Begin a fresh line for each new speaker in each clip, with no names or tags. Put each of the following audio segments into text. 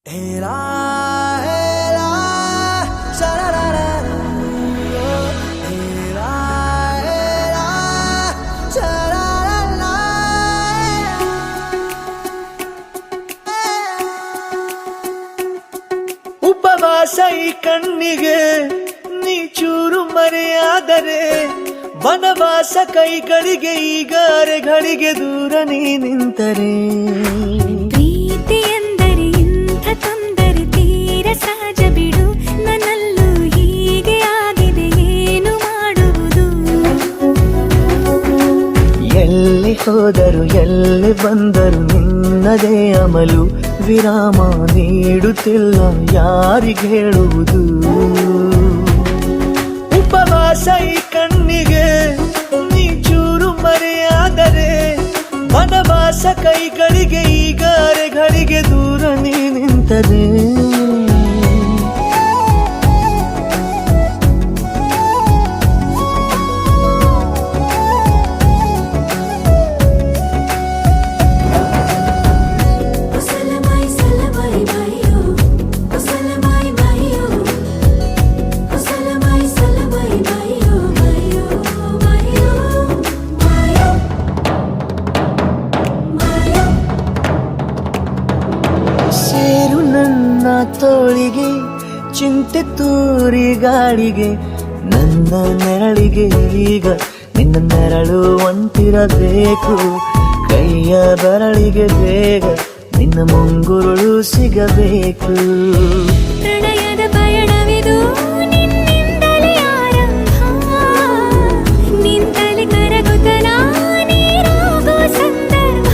ಹೇರಾ ಹೇರಾ ಶರರರ ಹೇರಾ ಹೇರಾ ಶರರರ ಉಪವಾಸ ಈ ಕಣ್ಣಿಗೆ ನೀ ಚೂರು ಮರೆಯಾದರೆ ವನವಾಸ ಕೈಗಳಿಗೆ ಈಗ ಅರೆಗಳಿಗೆ ದೂರ ನೀ ನಿಂತರೆ
ಪ್ರೀತಿ ಎಂದರೆ ಇಂಥ ತೊಂದರೆ ತೀರ ಸಹಜ ಬಿಡು ನನ್ನಲ್ಲೂ ಹೀಗೆ ಆಗಿದೆ ಏನು ಮಾಡುವುದು
ಎಲ್ಲಿ ಹೋದರು ಎಲ್ಲಿ ಬಂದರು ನಿನ್ನದೇ ಅಮಲು ವಿರಾಮ ನೀಡುತ್ತಿಲ್ಲ ಯಾರಿಗೆ ಹೇಳುವುದು ಉಪವಾಸ ಈ ಕಣ್ಣಿಗೆ ನೀ ಚೂರು ಮರೆಯಾದರೆ ವನವಾಸ ಕೈಗಳಿಗೆ ಈಗ ಅರೆಗಳಿಗೆ ದೂರ ನೀ ನಿಂತರೆ ಸೇರು ನನ್ನ ತೋಳಿಗೆ ಚಿಂತೆ ತೂರಿ ಗಾಳಿಗೆ ನನ್ನ ನೆರಳಿಗೆ ಈಗ ನಿನ್ನ ನೆರಳು ಒಂಟಿರಬೇಕು ಕೈಯ ಬೆರಳಿಗೆ ಬೇಗ ನಿನ್ನ ಮುಂಗುರುಳು ಸಿಗಬೇಕು
ಪ್ರಣಯದ ಪಯಣವಿದು ನಿನ್ನಿಂದಲೇ ಆರಂಭ ನಿಂತಲೇ ಕರಗುತ್ತಲ ನೀರಾಗೋ ಸಂದರ್ಭ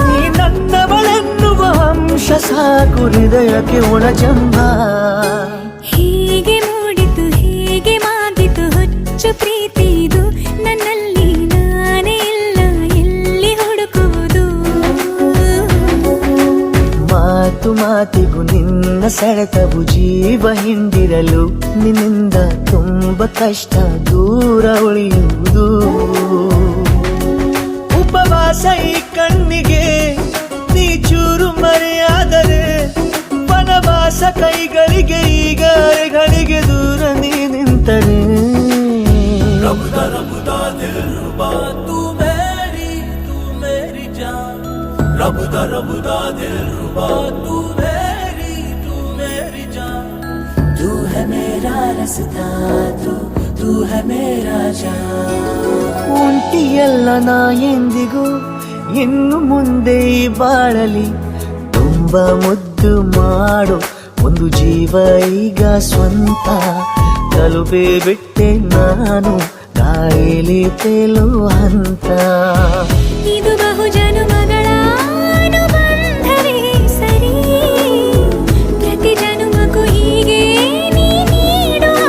ನೀ ನನ್ನವಳೆನ್ನುವ ಅಂಶ ಸಾಕು ಹೃದಯಕ್ಕೆ ಒಳಜಂಬ
ಹೀಗೆ ಮೂಡಿತು ಹೀಗೆ ಮಾಗಿತು ಹುಚ್ಚು ಪ್ರೀತಿ ಇದು ನನ್ನಲ್ಲಿ ನಾನೇ ಇಲ್ಲ ಎಲ್ಲಿ ಹುಡುಕುವುದು
ಮಾತು ಮಾತಿಗೂ ನಿನ್ನ ಸೆಳೆತವು ಜೀವ ಹಿಂದಿರಲು ನಿನ್ನಿಂದ ತುಂಬ ಕಷ್ಟ ದೂರ ಉಳಿಯುವುದು ಉಪವಾಸ ಈ ಕಣ್ಣಿಗೆ ನೀ ಚೂರು ಮರೆಯಾದರೆ ವನವಾಸ ಕೈಗಳಿಗೆ ಈಗ ಅರೆಗಳಿಗೆ ದೂರ ನೀ ನಿಂತರೆ
रबुदा दिल रुबा तू मेरी जान रबुदा दिल रुबा तू मेरी जान तू है मेरा रास्ता तू है मेरा जान
ಒಂಟಿಯಲ್ಲ ನಾ ಎಂದಿಗೂ ಇನ್ನು ಮುಂದೆ ಈ ಬಾಳಲಿ ತುಂಬ ಮುದ್ದು ಮಾಡು ಒಂದು ಜೀವ ಈಗ ಸ್ವಂತ ತಲುಪೇ ಬಿಟ್ಟೆ ನಾನು ಗಾಳಿಲಿ ತೇಲುವ ಹಂತ
ಇದು ಬಹು ಜನುಮಗಳ ಅನುಬಂಧವೇ ಸರಿ ಪ್ರತಿ ಜನುಮಕ್ಕೂ ಹೀಗೆ ನೀ ನೀಡುವ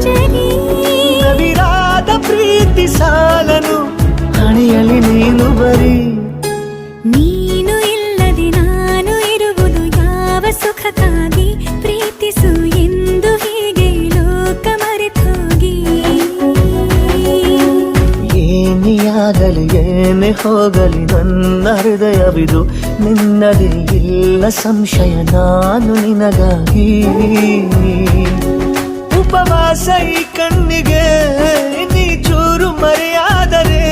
ಜರಿ
ನವಿರಾದ ಪ್ರೀತಿ ಸಾಲನು ಹಣೆಯಲ್ಲಿ ನೀನು ಬರೀ
ನೀನು ಇಲ್ಲದೆ ನಾನು ಇರುವುದು ಯಾವ ಸುಖಕ್ಕಾಗಿ ಪ್ರೀತಿಸು ಎಂದು ಹೀಗೆ ಲೋಕ ಮರೆತೋಗಿ
ಏನಿಯಾಗಲಿ ಏನೇ ಹೋಗಲಿ ನನ್ನ ಹೃದಯವಿದು ನಿನ್ನದೇ ಇಲ್ಲ ಸಂಶಯ ನಾನು ನಿನಗಾಗಿ ಉಪವಾಸ ಈ ಕಣ್ಣಿಗೆ ನೀ ಚೂರು ಮರೆಯಾದರೆ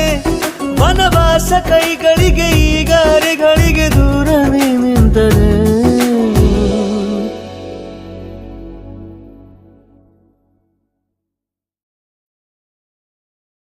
ವನವಾಸ ಕೈಗಳಿಗೆ ಈಗ ಅರೆಗಳಿಗೆ ದೂರ ನೀ ನಿಂತರೆ